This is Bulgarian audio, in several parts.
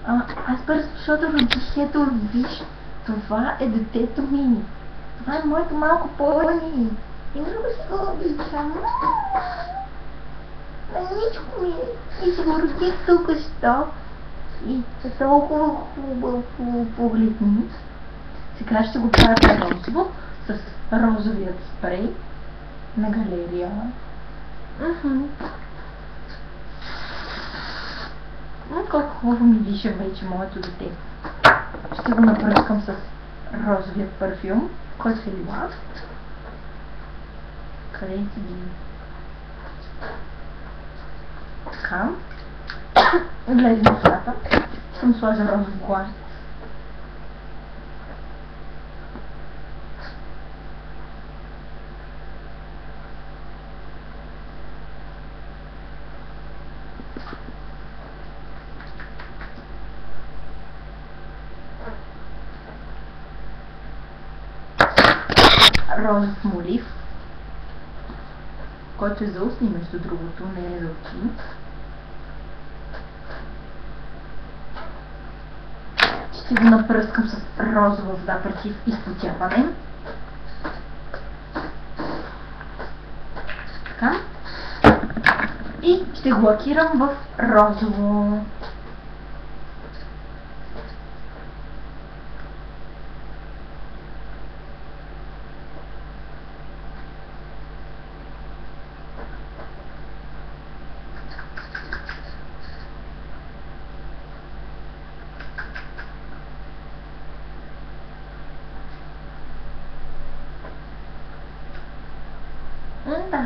Аз бързо, защото родих, ето виж, това е детето ми. Това е моето малко пони. И много си го обичам. Маничко ми е. И си го родих тук, що? И е толкова хубаво погледни. Сега ще го правя розово с розовият спрей на галерия. Колко хубаво ми диша вече моето дете. Ще го напръскам с розовият парфюм, който е лила. Къде си ги? Така. Влезе в устата. Ще му сложа розов глас. Розов молив, който е за устни, между другото, не е за очи. Ще го напръскам с розова вода против изпотяване. Така. И ще го лакирам в розово. Да.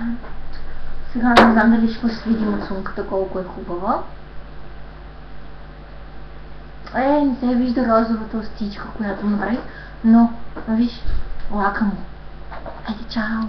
Сега не знам дали ще се видим от сумката колко е хубава. Не се вижда розовата остичка, която направих, но виж, лака му. Айде, чао!